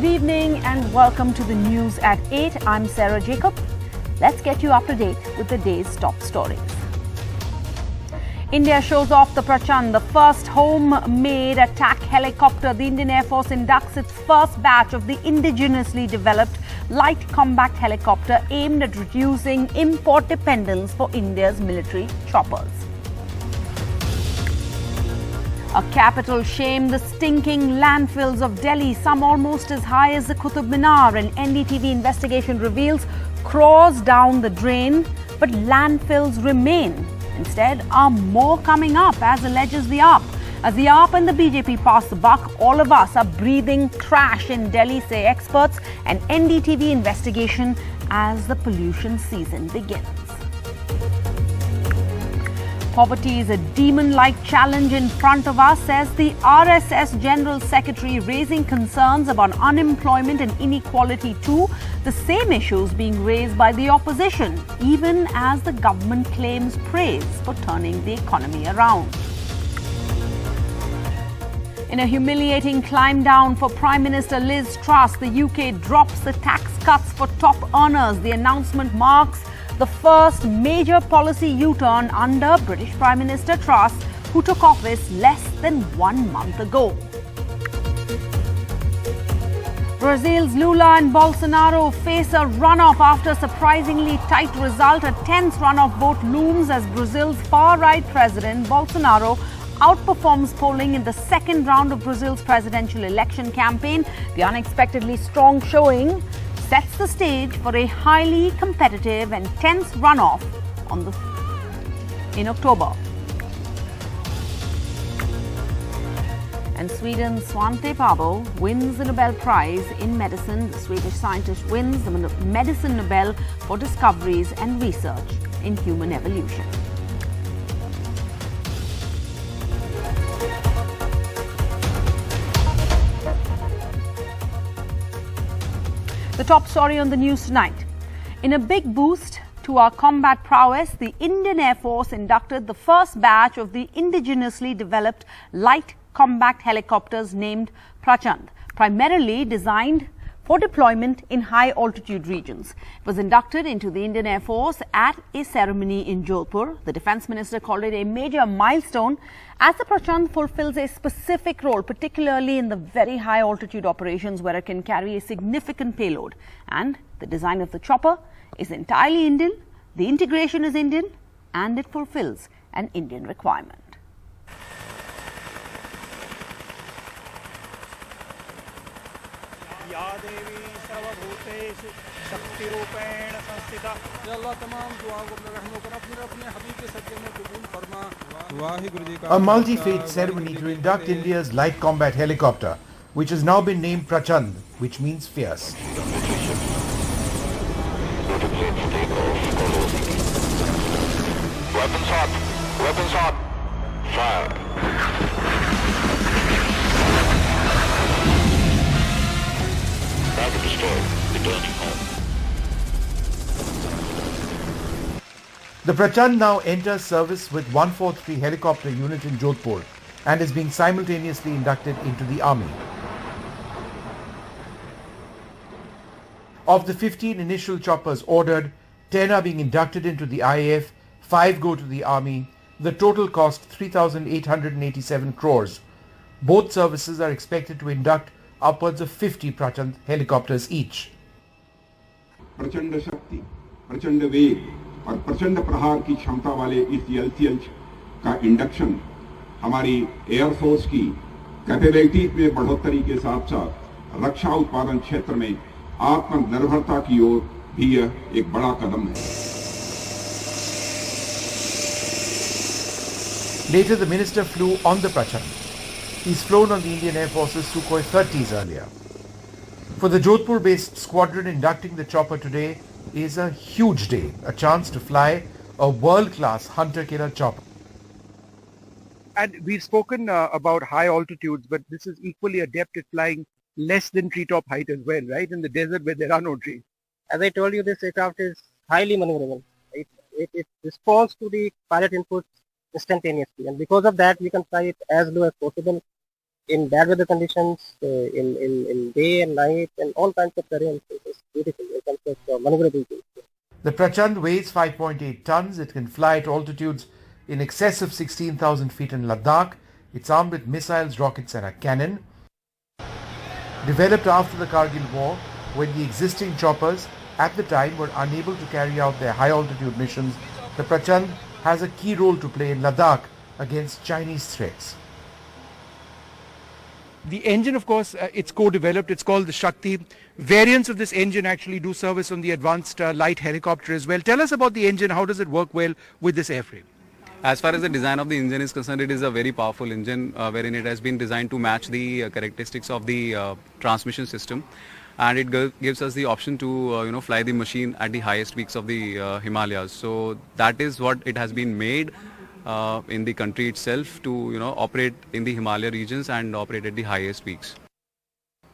Good evening and welcome to the news at 8. I'm Sarah Jacob. Let's get you up to date with the day's top stories. India shows off the Prachand, the first home-made attack helicopter. The Indian Air Force inducts its first batch of the indigenously developed light combat helicopter aimed at reducing import dependence for India's military choppers. A capital shame, the stinking landfills of Delhi, some almost as high as the Qutub Minar. An NDTV investigation reveals crores down the drain, but landfills remain. Instead, are more coming up, as alleges the AAP. As the AAP and the BJP pass the buck, all of us are breathing trash in Delhi, say experts. An NDTV investigation as the pollution season begins. Poverty is a demon-like challenge in front of us, says the RSS General Secretary, raising concerns about unemployment and inequality too. The same issues being raised by the opposition, even as the government claims praise for turning the economy around. In a humiliating climb down for Prime Minister Liz Truss, the UK drops the tax cuts for top earners. The announcement marks the first major policy U-turn under British Prime Minister Truss, who took office less than 1 month ago. Brazil's Lula and Bolsonaro face a runoff after a surprisingly tight result. A tense runoff vote looms as Brazil's far-right president, Bolsonaro, outperforms polling in the second round of Brazil's presidential election campaign. The unexpectedly strong showing sets the stage for a highly competitive and tense runoff in October. And Sweden's Svante Pääbo wins the Nobel Prize in Medicine. The Swedish scientist wins the Medicine Nobel for discoveries and research in human evolution. The top story on the news tonight. In a big boost to our combat prowess, the Indian Air Force inducted the first batch of the indigenously developed light combat helicopters named Prachand, primarily designed for deployment in high-altitude regions. It was inducted into the Indian Air Force at a ceremony in Jodhpur. The Defence Minister called it a major milestone as the Prachand fulfills a specific role, particularly in the very high-altitude operations where it can carry a significant payload. And the design of the chopper is entirely Indian, the integration is Indian, and it fulfills an Indian requirement. A multi-faith ceremony to induct India's light combat helicopter, which has now been named Prachand, which means fierce. Weapons hot, fire. Target destroyed, returning home. The Prachand now enters service with 143 helicopter unit in Jodhpur and is being simultaneously inducted into the army. Of the 15 initial choppers ordered, 10 are being inducted into the IAF, 5 go to the army. The total cost 3,887 crores. Both services are expected to induct upwards of 50 Prachand helicopters each. प्रचंड शक्ति, प्रचंड वेग और प्रचंड प्रहार की क्षमता वाले इस एलसीएल का इंडक्शन हमारी एयरफोर्स की कैपेबिलिटीज में बढ़ोतरी के साथ साथ रक्षा उत्पादन क्षेत्र में आत्मनिर्भरता की ओर भी यह एक बड़ा कदम है. Later, the minister flew on the Prachand. He's flown on the Indian Air Force's Sukhoi 30s earlier. For the Jodhpur-based squadron, inducting the chopper today is a huge day, a chance to fly a world-class hunter-killer chopper. And we've spoken about high altitudes, but this is equally adept at flying less than treetop height as well, right? In the desert where there are no trees. As I told you, this aircraft is highly maneuverable. It responds to the pilot inputs instantaneously, and because of that we can fly it as low as possible in bad weather conditions, in day and night, and all kinds of terrain. It's beautiful in terms of maneuverability. The Prachand weighs 5.8 tons. It can fly at altitudes in excess of 16,000 feet in Ladakh. It's armed with missiles, rockets and a cannon. Developed after the Kargil war, when the existing choppers at the time were unable to carry out their high altitude missions, the Prachand has a key role to play in Ladakh against Chinese threats. The engine, of course, it's co-developed. It's called the Shakti. Variants of this engine actually do service on the advanced light helicopter as well. Tell us about the engine. How does it work well with this airframe? As far as the design of the engine is concerned, it is a very powerful engine wherein it has been designed to match the characteristics of the transmission system, and it gives us the option to fly the machine at the highest peaks of the Himalayas. So that is what it has been made in the country itself to operate in the Himalaya regions and operate at the highest peaks.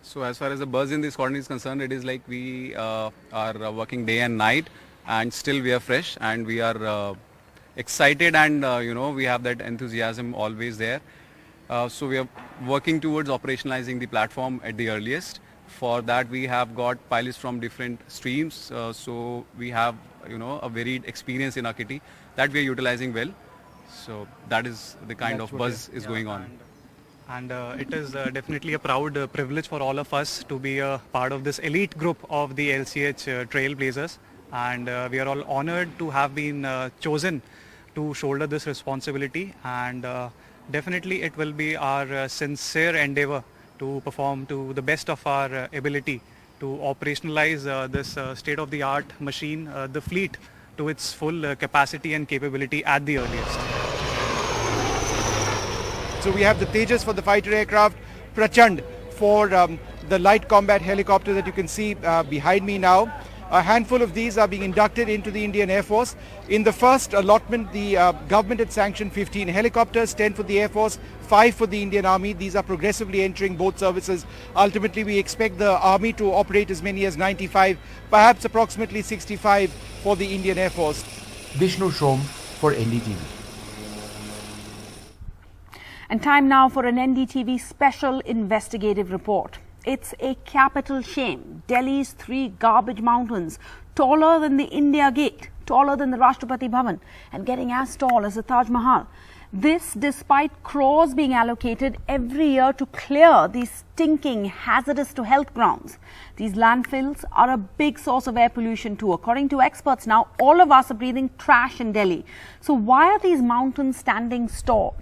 So as far as the buzz in the squadron is concerned, it is like we are working day and night, and still we are fresh and we are excited, and we have that enthusiasm always there. So we are working towards operationalizing the platform at the earliest. For that we have got pilots from different streams, so we have a varied experience in our kitty that we are utilizing well. So that is the kind of buzz is going on. And it is definitely a proud privilege for all of us to be a part of this elite group of the LCH Trailblazers, and we are all honored to have been chosen to shoulder this responsibility, and definitely it will be our sincere endeavor to perform to the best of our ability to operationalize this state-of-the-art machine, the fleet, to its full capacity and capability at the earliest. So we have the Tejas for the fighter aircraft, Prachand for the light combat helicopter that you can see behind me now. A handful of these are being inducted into the Indian Air Force. In the first allotment, the government had sanctioned 15 helicopters, 10 for the Air Force, 5 for the Indian Army. These are progressively entering both services. Ultimately, we expect the Army to operate as many as 95, perhaps approximately 65 for the Indian Air Force. Vishnu Shom for NDTV. And time now for an NDTV special investigative report. It's a capital shame. Delhi's 3 garbage mountains, taller than the India Gate, taller than the Rashtrapati Bhavan, and getting as tall as the Taj Mahal. This despite crores being allocated every year to clear these stinking, hazardous to health grounds. These landfills are a big source of air pollution too. According to experts now, all of us are breathing trash in Delhi. So why are these mountains standing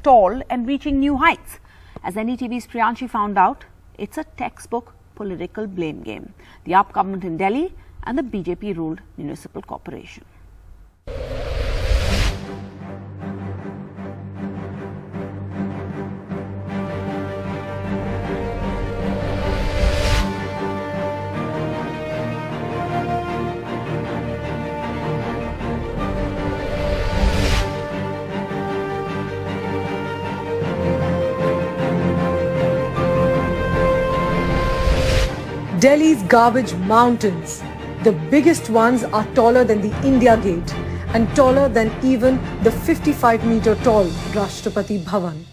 tall and reaching new heights? As NDTV's Prachand found out, it's a textbook political blame game. The UP government in Delhi and the BJP-ruled municipal corporation. Delhi's garbage mountains. The biggest ones are taller than the India Gate and taller than even the 55-meter tall Rashtrapati Bhavan.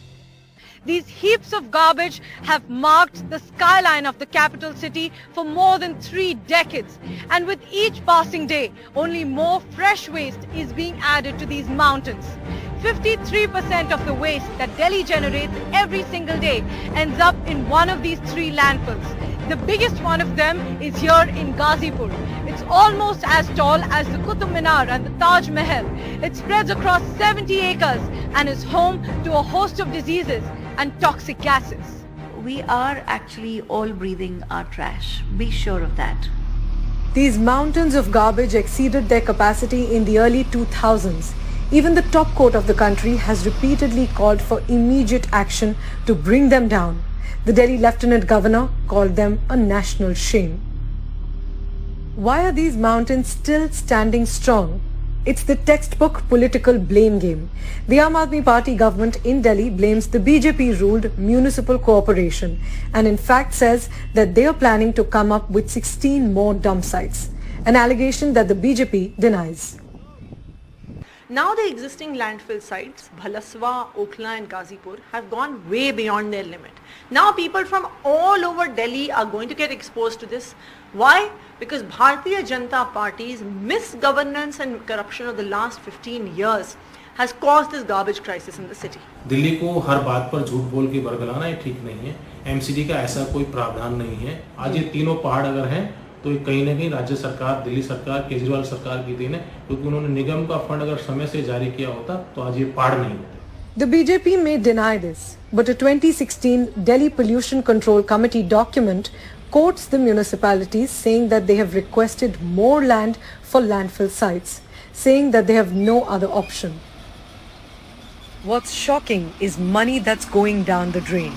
These heaps of garbage have marked the skyline of the capital city for more than 3 decades. And with each passing day, only more fresh waste is being added to these mountains. 53% of the waste that Delhi generates every single day ends up in one of these 3 landfills. The biggest one of them is here in Ghazipur. It's almost as tall as the Qutub Minar and the Taj Mahal. It spreads across 70 acres and is home to a host of diseases and toxic gases. We are actually all breathing our trash. Be sure of that. These mountains of garbage exceeded their capacity in the early 2000s. Even the top court of the country has repeatedly called for immediate action to bring them down. The Delhi Lieutenant Governor called them a national shame. Why are these mountains still standing strong? It's the textbook political blame game. The Aam Aadmi Party government in Delhi blames the BJP-ruled municipal corporation and in fact says that they are planning to come up with 16 more dump sites, an allegation that the BJP denies. Now the existing landfill sites, Bhalaswa, Okhla and Ghazipur, have gone way beyond their limit. Now people from all over Delhi are going to get exposed to this. Why? Because Bharatiya Janata Party's misgovernance and corruption of the last 15 years has caused this garbage crisis in the city. Delhi को हर बात पर झूठ बोल के बरगलाना ये ठीक नहीं है. एमसीडी का ऐसा कोई प्रावधान नहीं है. आज ये तीनों पहाड़ अगर हैं तो कहीं न कहीं राज्य सरकार, दिल्ली सरकार, केजरीवाल सरकार की देन है, क्योंकि उन्होंने निगम का फंड अगर समय से जारी किया होता तो आज ये पहाड़ नहीं होते. The BJP may deny this, but a 2016 Delhi Pollution Control Committee document quotes the municipalities saying that they have requested more land for landfill sites, saying that they have no other option. What's shocking is money that's going down the drain.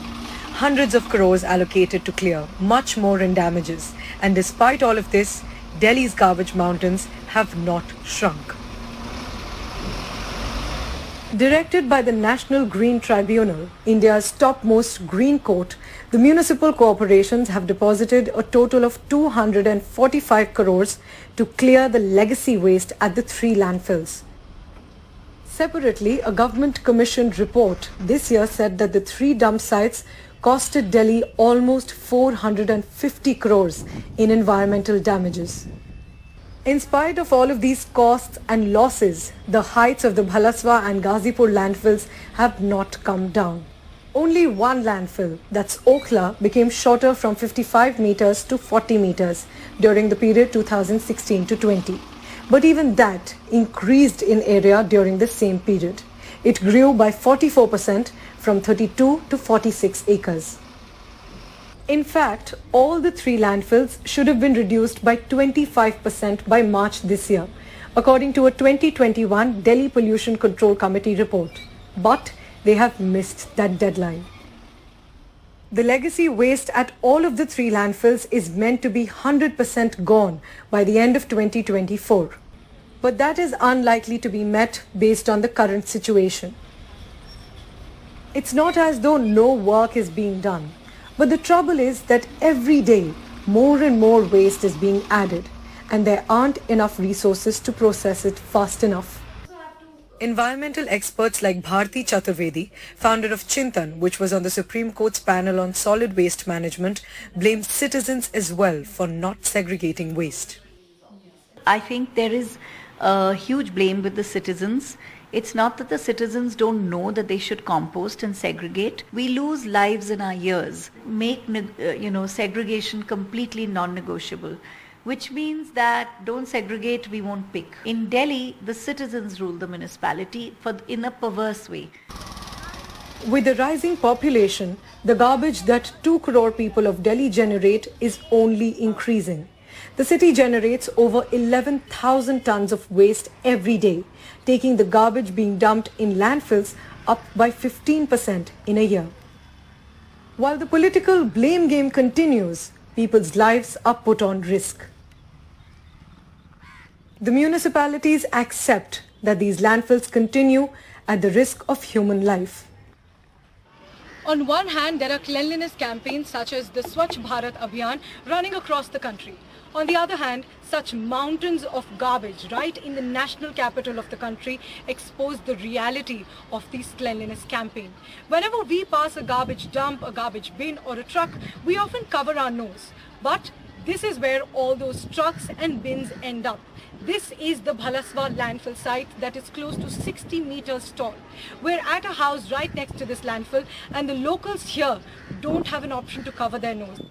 Hundreds of crores allocated to clear, much more in damages. And despite all of this, Delhi's garbage mountains have not shrunk. Directed by the National Green Tribunal, India's topmost green court, the municipal corporations have deposited a total of 245 crores to clear the legacy waste at the 3 landfills. Separately, a government-commissioned report this year said that the 3 dump sites costed Delhi almost 450 crores in environmental damages. In spite of all of these costs and losses, the heights of the Bhalaswa and Ghazipur landfills have not come down. Only one landfill, that's Okhla, became shorter from 55 meters to 40 meters during the period 2016 to 20. But even that increased in area during the same period. It grew by 44% from 32 to 46 acres. In fact, all the 3 landfills should have been reduced by 25% by March this year, according to a 2021 Delhi Pollution Control Committee report. But they have missed that deadline. The legacy waste at all of the 3 landfills is meant to be 100% gone by the end of 2024. But that is unlikely to be met based on the current situation. It's not as though no work is being done, but the trouble is that every day more and more waste is being added and there aren't enough resources to process it fast enough. Environmental experts like Bharti Chaturvedi, founder of Chintan, which was on the Supreme Court's panel on solid waste management, blamed citizens as well for not segregating waste. I think there is a huge blame with the citizens. It's not that the citizens don't know that they should compost and segregate. We lose lives in our years, make segregation completely non-negotiable, which means that don't segregate, we won't pick. In Delhi, the citizens rule the municipality in a perverse way. With the rising population, the garbage that 2 crore people of Delhi generate is only increasing. The city generates over 11,000 tons of waste every day, taking the garbage being dumped in landfills up by 15% in a year. While the political blame game continues, people's lives are put on risk. The municipalities accept that these landfills continue at the risk of human life. On one hand, there are cleanliness campaigns such as the Swachh Bharat Abhiyan running across the country. On the other hand, such mountains of garbage right in the national capital of the country expose the reality of these cleanliness campaigns. Whenever we pass a garbage dump, a garbage bin or a truck, we often cover our nose. But this is where all those trucks and bins end up. This is the Bhalaswa landfill site that is close to 60 meters tall. We're at a house right next to this landfill and the locals here don't have an option to cover their nose.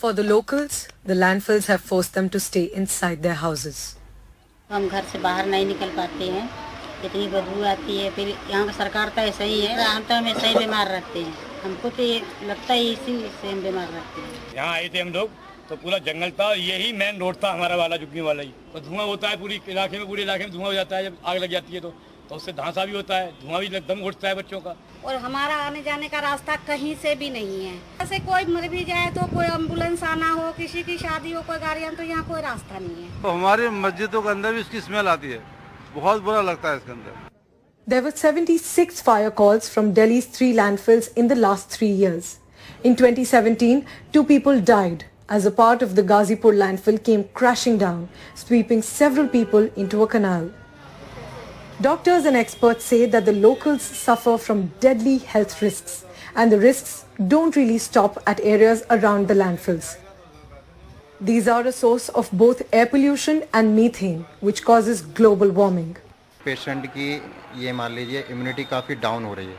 For the locals, the landfills have forced them to stay inside their houses. हम घर से बाहर नहीं निकल पाते हैं, इतनी बदबू आती है, फिर यहाँ का सरकार तो ऐसा ही है, हम तो हमेशा ही बीमार रहते हैं, हमको तो ये लगता है इसी से हम बीमार रहते हैं। यहाँ आए थे हम लोग, तो पूरा जंगल था, यही मेन रोड था हमारा वाला झुग्गी वाला ही, तो धुआं होता है पूरे इलाके में धुआं हो जाता है जब आग लग जाती है तो उससे धांसा भी होता है, धुआं भी दम घुटता है बच्चों का। और हमारा आने जाने का रास्ता कहीं से भी नहीं है, ऐसे कोई मर भी जाए तो कोई एम्बुलेंस आना हो, किसी की शादी हो, कोई गाड़ियाँ, तो यहाँ कोई रास्ता नहीं है। तो हमारी मस्जिदों के अंदर भी इसकी स्मेल आती है, बहुत बुरा लगता है इसके अंदर। There were 76 fire calls from Delhi's 3 landfills in the last 3 years. In 2017, 2 people died as a part of the Ghazipur landfill came crashing down, sweeping several people into a canal. Doctors and experts say that the locals suffer from deadly health risks, and the risks don't really stop at areas around the landfills. These are a source of both air pollution and methane, which causes global warming. Patient की ये मान लीजिए immunity काफ़ी down हो रही है,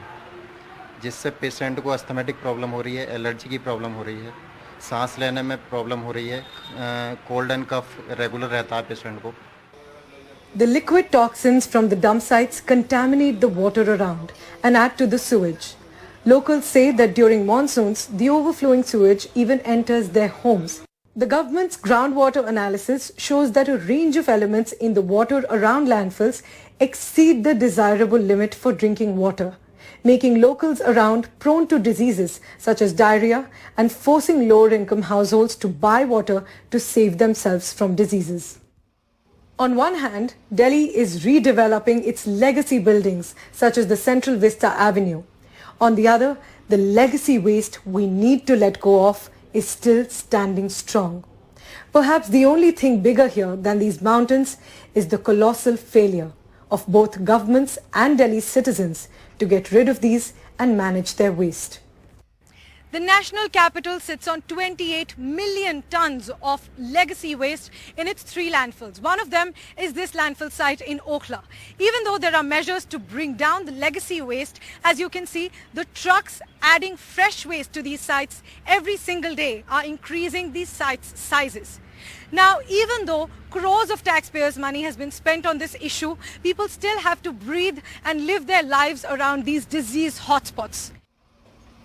जिससे patient को अस्थमेटिक प्रॉब्लम हो रही है, एलर्जी की प्रॉब्लम हो रही है, सांस लेने में प्रॉब्लम हो रही है, कोल्ड एंड कफ रेगुलर रहता है पेशेंट को. The liquid toxins from the dump sites contaminate the water around and add to the sewage. Locals say that during monsoons, the overflowing sewage even enters their homes. The government's groundwater analysis shows that a range of elements in the water around landfills exceed the desirable limit for drinking water, making locals around prone to diseases such as diarrhea and forcing lower-income households to buy water to save themselves from diseases. On one hand, Delhi is redeveloping its legacy buildings such as the Central Vista Avenue. On the other, the legacy waste we need to let go of is still standing strong. Perhaps the only thing bigger here than these mountains is the colossal failure of both governments and Delhi's citizens to get rid of these and manage their waste. The national capital sits on 28 million tons of legacy waste in its 3 landfills. One of them is this landfill site in Okhla. Even though there are measures to bring down the legacy waste, as you can see, the trucks adding fresh waste to these sites every single day are increasing these sites' sizes. Now, even though crores of taxpayers' money has been spent on this issue, people still have to breathe and live their lives around these disease hotspots.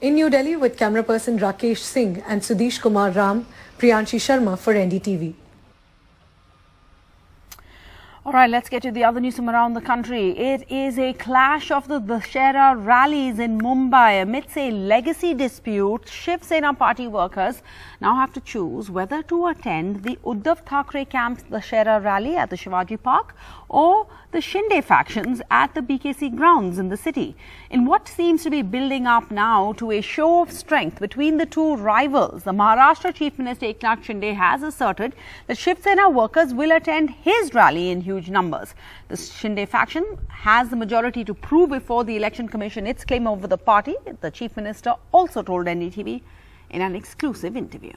In New Delhi with camera person Rakesh Singh and Sudesh Kumar Ram, Priyanshi Sharma for NDTV. All right, let's get to the other news from around the country. It is a clash of the Dussehra rallies in Mumbai. Amidst a legacy dispute, Shiv Sena party workers now have to choose whether to attend the Uddhav Thackeray camp's Dussehra rally at the Shivaji Park or the Shinde factions at the BKC grounds in the city. In what seems to be building up now to a show of strength between the two rivals, the Maharashtra Chief Minister Eknath Shinde has asserted that Shiv Sena workers will attend his rally in huge numbers. The Shinde faction has the majority to prove before the Election Commission its claim over the party, the Chief Minister also told NDTV in an exclusive interview.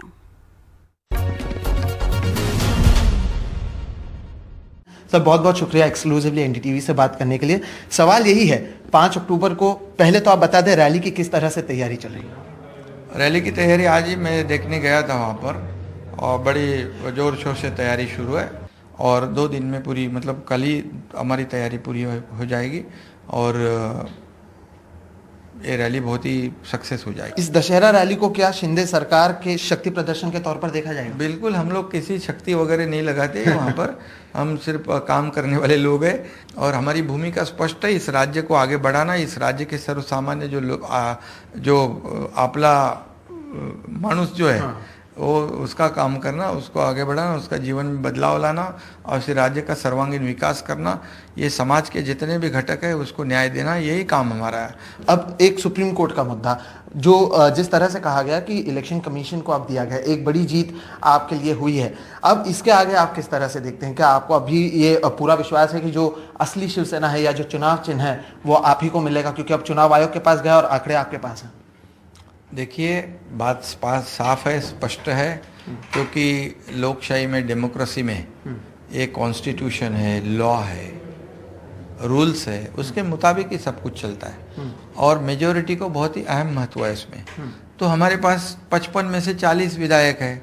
Sir बहुत बहुत शुक्रिया exclusively NDTV से बात करने के लिए. सवाल यही है, 5 अक्टूबर को पहले तो आप बता दें रैली की किस तरह से तैयारी चल रही है? रैली की तैयारी आज ही मैं देखने गया था वहाँ पर और बड़ी जोर शोर से तैयारी शुरू है और 2 दिन में पूरी मतलब कल ही हमारी तैयारी पूरी हो जाएगी और ये रैली बहुत ही सक्सेस हो जाएगी. इस दशहरा रैली को क्या शिंदे सरकार के शक्ति प्रदर्शन के तौर पर देखा जाएगा? बिल्कुल, हम लोग किसी शक्ति वगैरह नहीं लगाते वहाँ पर. हम सिर्फ काम करने वाले लोग हैं और हमारी भूमिका स्पष्ट है, इस राज्य को आगे बढ़ाना, इस राज्य के सर्वसामान्य जो आपला मानुस जो है वो उसका काम करना, उसको आगे बढ़ाना, उसका जीवन में बदलाव लाना और इस राज्य का सर्वांगीण विकास करना, ये समाज के जितने भी घटक है उसको न्याय देना, यही काम हमारा है. अब एक सुप्रीम कोर्ट का मुद्दा जो जिस तरह से कहा गया कि इलेक्शन कमीशन को अब दिया गया, एक बड़ी जीत आपके लिए हुई है. अब इसके आगे आप किस तरह से देखते हैं? क्या आपको अभी ये पूरा विश्वास है कि जो असली शिवसेना है या जो चुनाव चिन्ह है वो आप ही को मिलेगा, क्योंकि अब चुनाव आयोग के पास गया और आंकड़े आपके पास हैं? देखिए, बात साफ है, स्पष्ट है, क्योंकि लोकशाही में, डेमोक्रेसी में एक कॉन्स्टिट्यूशन है, लॉ है, रूल्स है, उसके मुताबिक ही सब कुछ चलता है और मेजॉरिटी को बहुत ही अहम महत्व है इसमें. तो हमारे पास 55 में से 40 विधायक है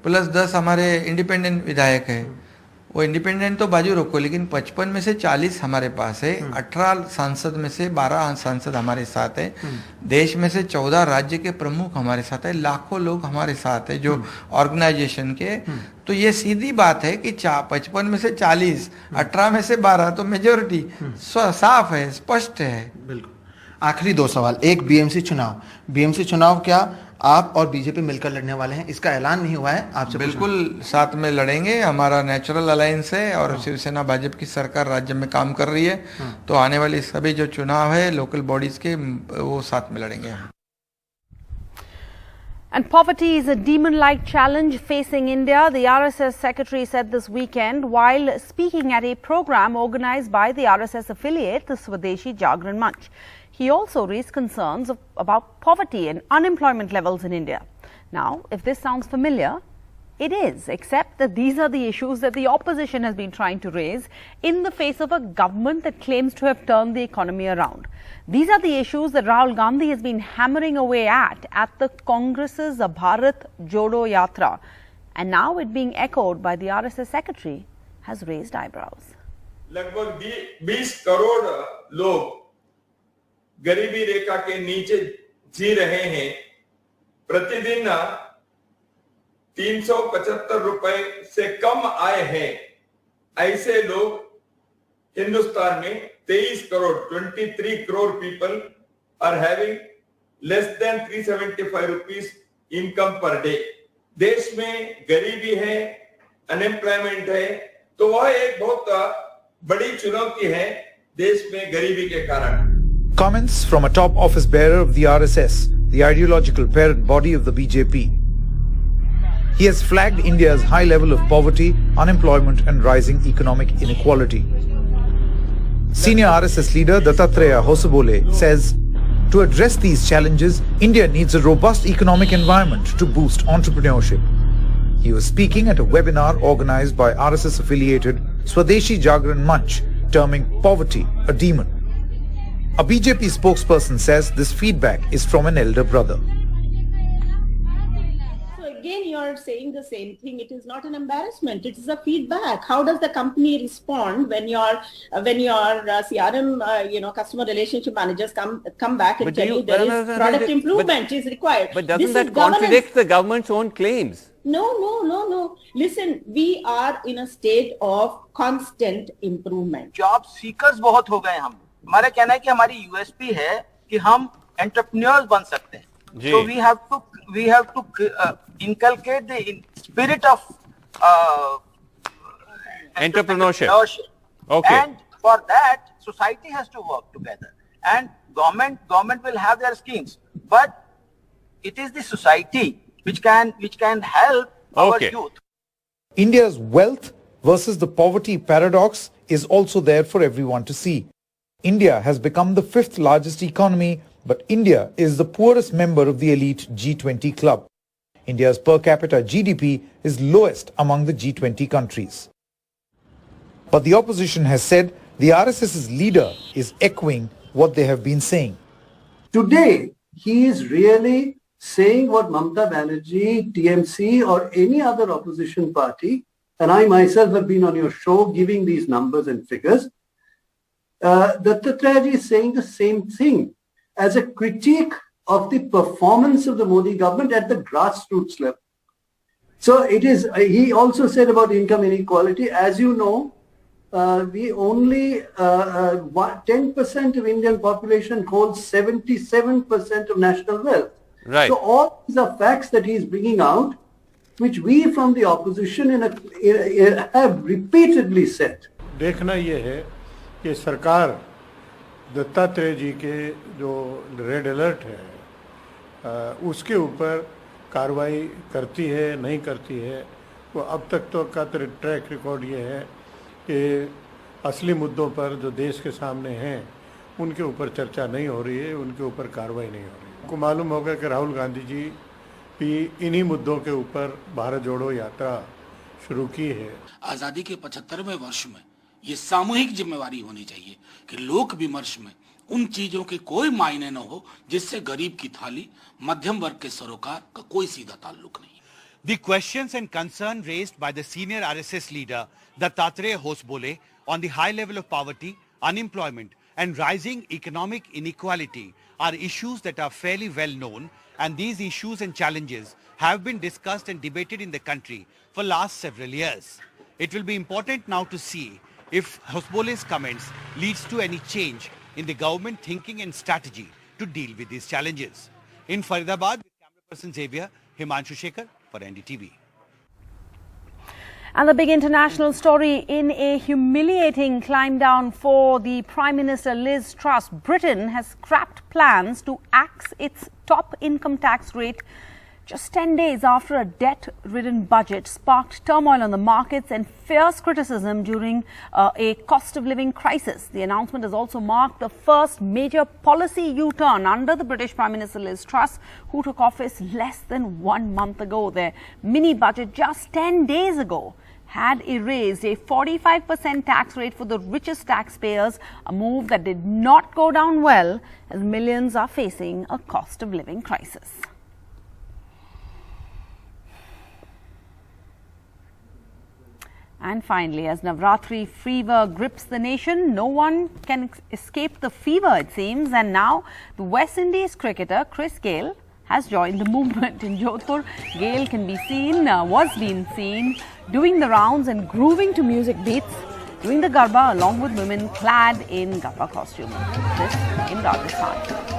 प्लस 10 हमारे इंडिपेंडेंट विधायक है. वो इंडिपेंडेंट तो बाजू रखो, लेकिन 55 में से 40 हमारे पास है. 18 सांसद में से 12 सांसद हमारे साथ है. देश में से 14 राज्य के प्रमुख हमारे साथ है. लाखों लोग हमारे साथ है जो ऑर्गेनाइजेशन के. तो ये सीधी बात है कि 55 में से 40, 18 में से 12, तो मेजोरिटी साफ है, स्पष्ट है. बिल्कुल. आखिरी 2 सवाल. एक बीएमसी चुनाव क्या आप और बीजेपी मिलकर लड़ने वाले हैं? इसका ऐलान नहीं हुआ है आपसे. बिल्कुल साथ में लड़ेंगे, हमारा नेचुरल अलायंस है और शिवसेना भाजपा की सरकार राज्य में काम कर रही है. तो आने वाली सभी जो चुनाव है लोकल बॉडीज के वो साथ में लड़ेंगे. And poverty is a demon-like challenge facing India, the RSS secretary said this weekend while speaking at a program organized by the RSS affiliate, the Swadeshi Jagran Manch. He also raised concerns about poverty and unemployment levels in India. Now, if this sounds familiar, it is, except that these are the issues that the opposition has been trying to raise in the face of a government that claims to have turned the economy around. These are the issues that Rahul Gandhi has been hammering away at the Congress's Bharat Jodo Yatra. And now it being echoed by the RSS secretary has raised eyebrows. लगभग 20 करोड़ लोग गरीबी रेखा के नीचे जी रहे हैं। प्रतिदिन 375 रुपए से कम आय है। ऐसे लोग हिंदुस्तान में 23 crore people are having less than 375 rupees income per day. देश में गरीबी है, अनएम्प्लॉयमेंट है, तो वह एक बहुत बड़ी चुनौती है देश में गरीबी के कारण। Comments from a top office bearer of the RSS, the ideological parent body of the BJP. He has flagged India's high level of poverty, unemployment and rising economic inequality. Senior RSS leader Dattatreya Hosabole says, to address these challenges, India needs a robust economic environment to boost entrepreneurship. He was speaking at a webinar organized by RSS-affiliated Swadeshi Jagran Manch, terming poverty a demon. A BJP spokesperson says this feedback is from an elder brother. Again, you are saying the same thing. It is not an embarrassment. It is a feedback. How does the company respond when your CRM, customer relationship managers come back and tell you there is product improvement is required? But doesn't that contradict the government's own claims? No. Listen, we are in a state of constant improvement. Job seekers बहुत हो गए हम. हमारा कहना है कि हमारी USP है कि हम entrepreneurs बन सकते हैं. So we have to inculcate the spirit of entrepreneurship. Okay. And for that, society has to work together. And government will have their schemes, but it is the society which can help our youth. India's wealth versus the poverty paradox is also there for everyone to see. India has become the 5th largest economy, but India is the poorest member of the elite G20 club. India's per capita GDP is lowest among the G20 countries. But the opposition has said the RSS's leader is echoing what they have been saying. Today, he is really saying what Mamata Banerjee, TMC or any other opposition party, and I myself have been on your show giving these numbers and figures, Dattatreya is saying the same thing as a critique of the performance of the Modi government at the grassroots level. So it is, he also said about income inequality, as you know, we only 10% of Indian population holds 77% of national wealth. Right. So all these are facts that he is bringing out, which we from the opposition have repeatedly said. देखना ये है कि सरकार दत्तात्रेय जी के जो red alert है उसके ऊपर कार्रवाई करती है नहीं करती है, वो अब तक तो का ट्रैक रिकॉर्ड ये है कि असली मुद्दों पर जो देश के सामने हैं उनके ऊपर चर्चा नहीं हो रही है, उनके ऊपर कार्रवाई नहीं हो रही है। आपको मालूम होगा कि राहुल गांधी जी भी इन्हीं मुद्दों के ऊपर भारत जोड़ो यात्रा शुरू की है। आज़ादी के 75वें वर्ष में ये सामूहिक जिम्मेवारी होनी चाहिए कि लोक विमर्श में उन चीजों के कोई मायने न हो जिससे गरीब की थाली, मध्यम वर्ग के सरोकार का कोई सीधा ताल्लुक नहीं। The questions and concern raised by the senior RSS leader Dattatreya Hosabole on the high level of poverty, unemployment and rising economic inequality are issues that are fairly well known, and these issues and challenges have been discussed and debated in the country for last several years. It will be important now to see if Hosabole's comments leads to any change in the government thinking and strategy to deal with these challenges. In Faridabad, with camera person Xavier, Himanshu Shekhar for NDTV. And the big international story: in a humiliating climb down for the Prime Minister Liz Truss, Britain has scrapped plans to axe its top income tax rate Just 10 days after a debt-ridden budget sparked turmoil on the markets and fierce criticism during a cost-of-living crisis, the announcement has also marked the first major policy U-turn under the British Prime Minister Liz Truss, who took office less than 1 month ago. Their mini-budget just 10 days ago had erased a 45% tax rate for the richest taxpayers, a move that did not go down well as millions are facing a cost-of-living crisis. And finally, as Navratri fever grips the nation, no one can escape the fever, it seems. And now the West Indies cricketer Kargil has joined the movement in Jodhpur. Gail was seen doing the rounds and grooving to music beats, doing the garba along with women clad in garba costumes. This in Rajasthan.